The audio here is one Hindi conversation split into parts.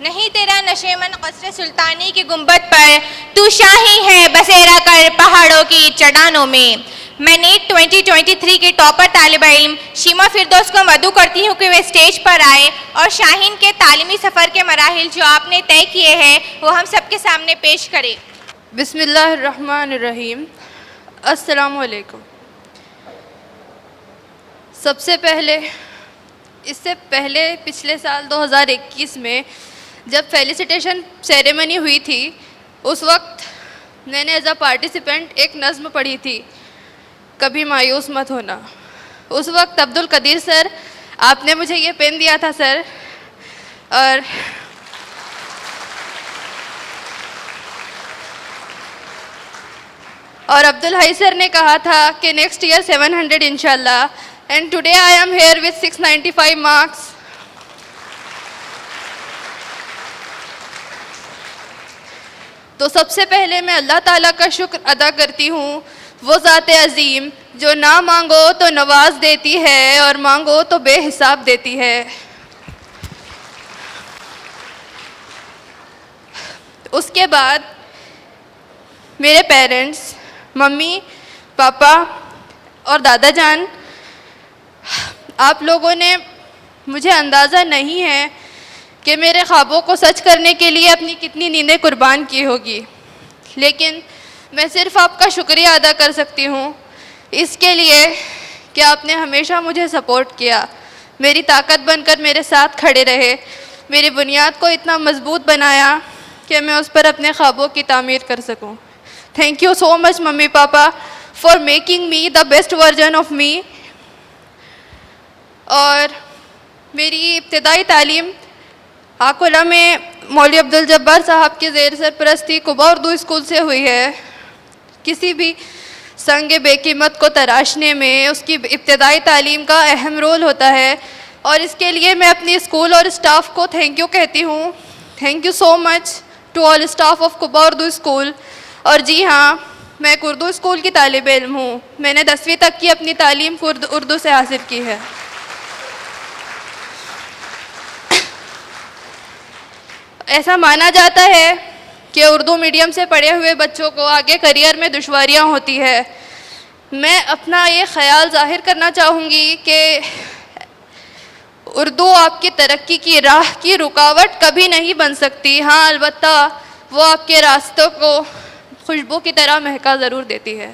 नहीं तेरा नशेमन कसर सुल्तानी की गुंबद पर, तू शाही है बसेरा कर पहाड़ों की चट्टानों में। मैं नीट 2023 के टॉपर तालिब इल्म शीमा फिरदौस को मदऊ करती हूँ कि वे स्टेज पर आए और शाहीन के तालीमी सफ़र के मराहिल जो आपने तय किए हैं वो हम सबके सामने पेश करें। बिस्मिल्लाहिर्रहमानिर्रहीम। अस्सलामु अलैकुम। सबसे पहले इससे पहले पिछले साल 2021 में जब फेलिसिटेशन सेरेमनी हुई थी, उस वक्त मैंने एज अ पार्टिसिपेंट एक नज़्म पढ़ी थी, कभी मायूस मत होना। उस वक्त अब्दुल कदीर सर, आपने मुझे ये पेन दिया था सर, और अब्दुल हाई सर ने कहा था कि नेक्स्ट ईयर 700 इंशाल्लाह, and today I am here with 695 marks. तो सबसे पहले मैं अल्लाह ताला का शुक्र अदा करती हूँ, वो ज़ात अज़ीम जो ना मांगो तो नवाज देती है और मांगो तो बेहिसाब देती है। उसके बाद मेरे पेरेंट्स, मम्मी पापा और दादा जान, आप लोगों ने, मुझे अंदाज़ा नहीं है कि मेरे ख्वाबों को सच करने के लिए अपनी कितनी नींदें कुर्बान की होगी, लेकिन मैं सिर्फ़ आपका शुक्रिया अदा कर सकती हूँ इसके लिए कि आपने हमेशा मुझे सपोर्ट किया, मेरी ताकत बनकर मेरे साथ खड़े रहे, मेरी बुनियाद को इतना मजबूत बनाया कि मैं उस पर अपने ख्वाबों की तामीर कर सकूँ। Thank you so much mummy papa for making me the best version of me. और मेरी इब्तिदाई तालीम आकोला में मौलवी अब्दुल जब्बार साहब के ज़ेर सरपरस्ती कुबा उर्दू स्कूल से हुई है। किसी भी संग बेकीमत को तराशने में उसकी इब्तिदाई तालीम का अहम रोल होता है, और इसके लिए मैं अपनी स्कूल और स्टाफ को थैंक यू कहती हूँ। Thank you so much to all staff of Quba Urdu school. और जी हाँ, मैं एक उर्दू स्कूल की तालिब इल्म हूँ। मैंने 10वीं तक की अपनी तालीम उर्दू से हासिल की है। ऐसा माना जाता है कि उर्दू मीडियम से पढ़े हुए बच्चों को आगे करियर में दुश्वारियाँ होती है। मैं अपना ये ख्याल जाहिर करना चाहूँगी कि उर्दू आपकी तरक्की की राह की रुकावट कभी नहीं बन सकती। हाँ, अलबत्ता वो आपके रास्तों को खुशबू की तरह महका ज़रूर देती है।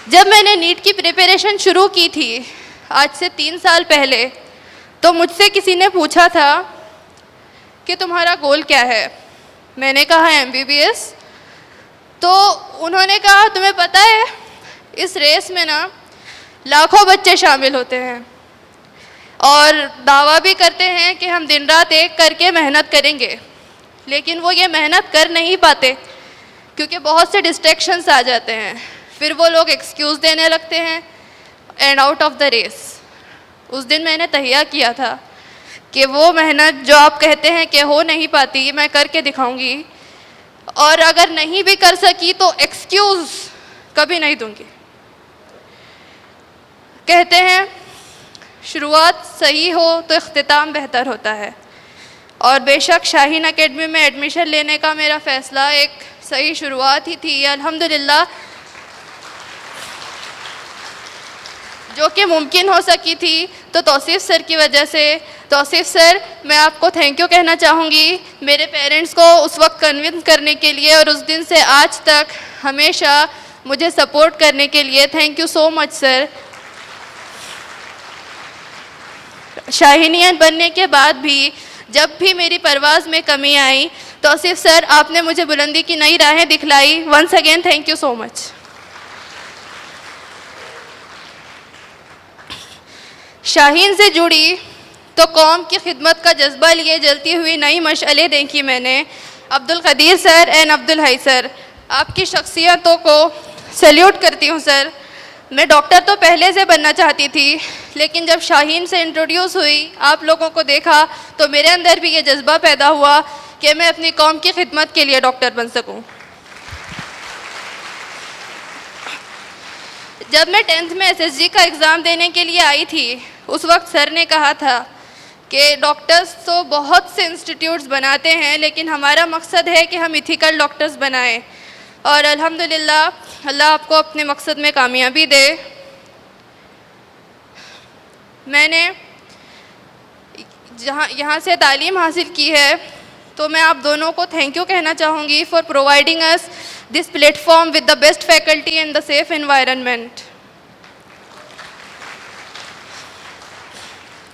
जब मैंने नीट की प्रिपरेशन शुरू की थी आज से 3 साल पहले, तो मुझसे किसी ने पूछा था कि तुम्हारा गोल क्या है। मैंने कहा MBBS। तो उन्होंने कहा तुम्हें पता है इस रेस में ना लाखों बच्चे शामिल होते हैं और दावा भी करते हैं कि हम दिन रात एक करके मेहनत करेंगे, लेकिन वो ये मेहनत कर नहीं पाते क्योंकि बहुत से डिस्ट्रैक्शंस आ जाते हैं। फिर वो लोग एक्सक्यूज़ देने लगते हैं and out of the race. उस दिन मैंने तहिया किया था कि वो मेहनत जो आप कहते हैं कि हो नहीं पाती, मैं करके दिखाऊंगी, और अगर नहीं भी कर सकी तो एक्सक्यूज़ कभी नहीं दूंगी। कहते हैं शुरुआत सही हो तो इख्तिताम बेहतर होता है, और बेशक शाहीन एकेडमी में एडमिशन लेने का मेरा फ़ैसला एक सही शुरुआत ही थी अल्हम्दुलिल्लाह, जो कि मुमकिन हो सकी थी तो तौसीफ़ सर की वजह से। तौसीफ़ सर, मैं आपको थैंक यू कहना चाहूँगी मेरे पेरेंट्स को उस वक्त कन्विंस करने के लिए और उस दिन से आज तक हमेशा मुझे सपोर्ट करने के लिए। Thank you so much sir. शाहीनियत बनने के बाद भी जब भी मेरी परवाज़ में कमी आई, तौसीफ़ सर आपने मुझे बुलंदी की नई राहें दिखलाई। Once again thank you so much. Shaheen से जुड़ी तो कौम की खिदमत का जज्बा लिए जलती हुई नई मशअलें देखी मैंने। Abdul Qadir sir and Abdul Hai sir, आपकी शख्सियतों को सैल्यूट करती हूँ सर। मैं डॉक्टर तो पहले से बनना चाहती थी, लेकिन जब शाहीन से इंट्रोड्यूस हुई, आप लोगों को देखा, तो मेरे अंदर भी ये जज्बा पैदा हुआ कि मैं अपनी कौम की खिदमत के लिए डॉक्टर बन सकूँ। जब मैं 10th में SSG का एग्ज़ाम देने के लिए आई थी, उस वक्त सर ने कहा था कि डॉक्टर्स तो बहुत से इंस्टीट्यूट्स बनाते हैं, लेकिन हमारा मकसद है कि हम इथिकल डॉक्टर्स बनाएं। और अल्हम्दुलिल्लाह अल्लाह आपको अपने मकसद में कामयाबी दे। मैंने यहाँ से तालीम हासिल की है, तो मैं आप दोनों को थैंक यू कहना चाहूँगी for providing us this platform with the best faculty and the safe environment.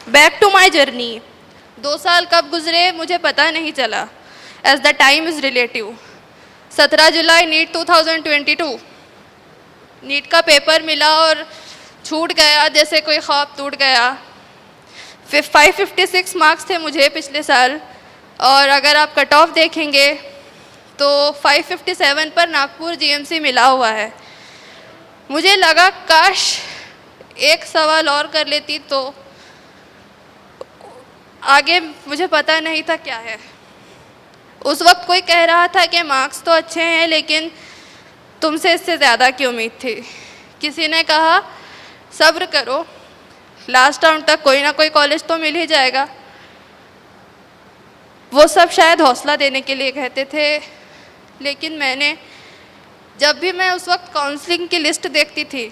Back to my journey. 2 साल कब गुजरे मुझे पता नहीं चला, as the time is relative. 17 जुलाई नीट 2022, नीट का पेपर मिला और छूट गया जैसे कोई ख्वाब टूट गया। 556 मार्क्स थे मुझे पिछले साल, और अगर आप कट ऑफ देखेंगे तो 557 पर नागपुर जीएमसी मिला हुआ है। मुझे लगा काश एक सवाल और कर लेती तो आगे मुझे पता नहीं था क्या है। उस वक्त कोई कह रहा था कि मार्क्स तो अच्छे हैं, लेकिन तुमसे इससे ज़्यादा की उम्मीद थी। किसी ने कहा सब्र करो, लास्ट राउंड तक कोई ना कोई कॉलेज तो मिल ही जाएगा। वो सब शायद हौसला देने के लिए कहते थे, लेकिन जब भी मैं उस वक्त काउंसलिंग की लिस्ट देखती थी,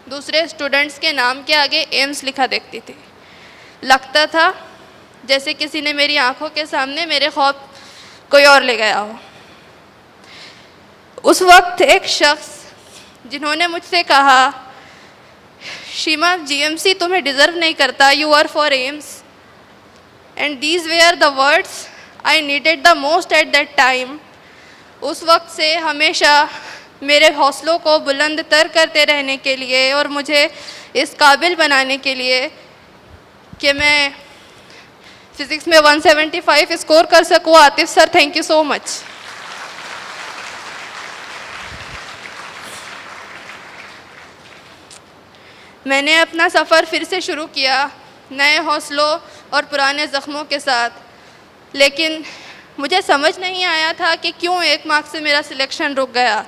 दूसरे स्टूडेंट्स के नाम के आगे एम्स लिखा देखती थी, लगता था जैसे किसी ने मेरी आंखों के सामने मेरे ख्वाब कोई और ले गया हो। उस वक्त एक शख्स जिन्होंने मुझसे कहा, शीमा जीएमसी तुम्हें डिज़र्व नहीं करता, you are for AIIMS, and these were the words I needed the most at that time. उस वक्त से हमेशा मेरे हौसलों को बुलंद तर करते रहने के लिए और मुझे इस काबिल बनाने के लिए कि मैं फिज़िक्स में 175 स्कोर कर सकूँ। Atif sir, thank you so much. मैंने अपना सफ़र फिर से शुरू किया, नए हौसलों और पुराने ज़ख्मों के साथ, लेकिन मुझे समझ नहीं आया था कि क्यों 1 मार्क से मेरा सिलेक्शन रुक गया।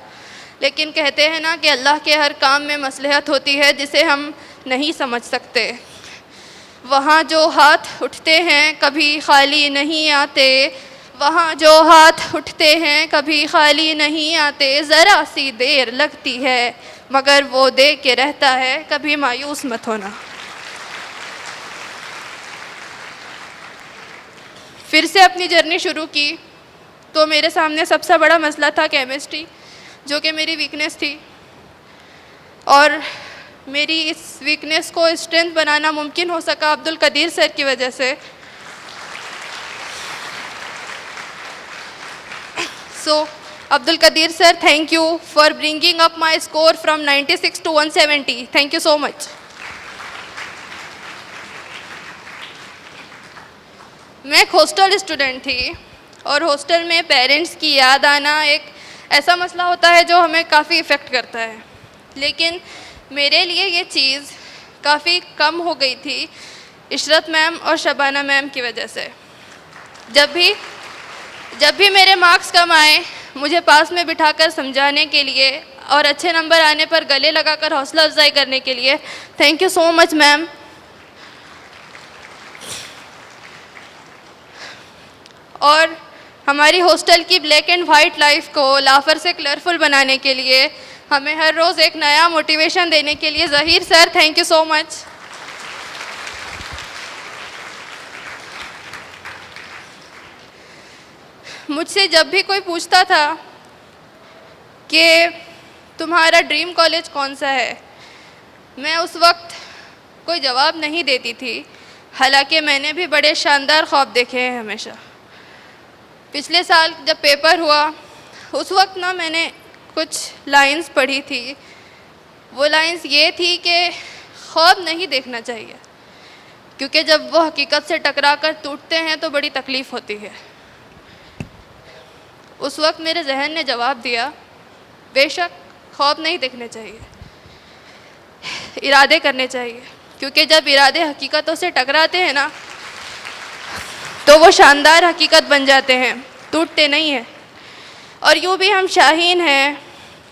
लेकिन कहते हैं ना कि अल्लाह के हर काम में मसलहत होती है जिसे हम नहीं समझ सकते। वहाँ जो हाथ उठते हैं कभी खाली नहीं आते, वहाँ जो हाथ उठते हैं कभी खाली नहीं आते। ज़रा सी देर लगती है मगर वो दे के रहता है, कभी मायूस मत होना। फिर से अपनी जर्नी शुरू की तो मेरे सामने सबसे बड़ा मसला था केमिस्ट्री, जो कि मेरी वीकनेस थी, और मेरी इस वीकनेस को स्ट्रेंथ बनाना मुमकिन हो सका अब्दुल कदीर सर की वजह से। So Abdul Qadir sir, thank you for bringing up my score from 96 to 170। Thank you so much. मैं एक हॉस्टल स्टूडेंट थी, और हॉस्टल में पेरेंट्स की याद आना एक ऐसा मसला होता है जो हमें काफ़ी इफ़ेक्ट करता है। लेकिन मेरे लिए ये चीज़ काफ़ी कम हो गई थी इशरत मैम और शबाना मैम की वजह से। जब भी मेरे मार्क्स कम आए, मुझे पास में बिठाकर समझाने के लिए और अच्छे नंबर आने पर गले लगाकर हौसला अफजाई करने के लिए thank you so much ma'am. और हमारी हॉस्टल की ब्लैक एंड वाइट लाइफ को लाफर से कलरफुल बनाने के लिए हमें हर रोज़ एक नया मोटिवेशन देने के लिए Zaheer sir, thank you so much. मुझसे जब भी कोई पूछता था कि तुम्हारा ड्रीम कॉलेज कौन सा है, मैं उस वक्त कोई जवाब नहीं देती थी, हालांकि मैंने भी बड़े शानदार ख्वाब देखे हैं हमेशा। पिछले साल जब पेपर हुआ, उस वक्त ना मैंने कुछ लाइंस पढ़ी थी। वो लाइंस ये थी कि ख्वाब नहीं देखना चाहिए, क्योंकि जब वो हकीकत से टकरा कर टूटते हैं तो बड़ी तकलीफ़ होती है। उस वक्त मेरे जहन ने जवाब दिया, बेशक ख्वाब नहीं देखने चाहिए, इरादे करने चाहिए, क्योंकि जब इरादे हकीकतों से टकराते हैं ना तो वो शानदार हकीकत बन जाते हैं, टूटते नहीं हैं। और यूँ भी हम शाहीन हैं,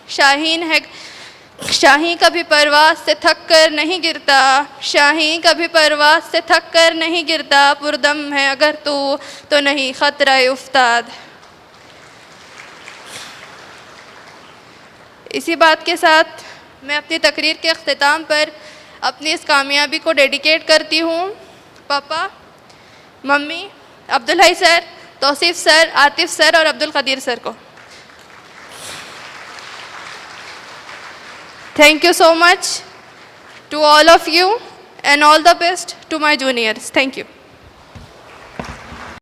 शाहीन है शाही कभी परवास से थक कर नहीं गिरता, शाही कभी परवास से थक कर नहीं गिरता, पुरदम है अगर तू तो नहीं खतरा उस्ताद। इसी बात के साथ मैं अपनी तकरीर के अख्तिताम पर अपनी इस कामयाबी को डेडिकेट करती हूँ पापा, मम्मी, Abdul Hai sir, Tausif sir, Atif sir और अब्दुल कदीर सर को। Thank you so much to all of you and all the best to my juniors. Thank you.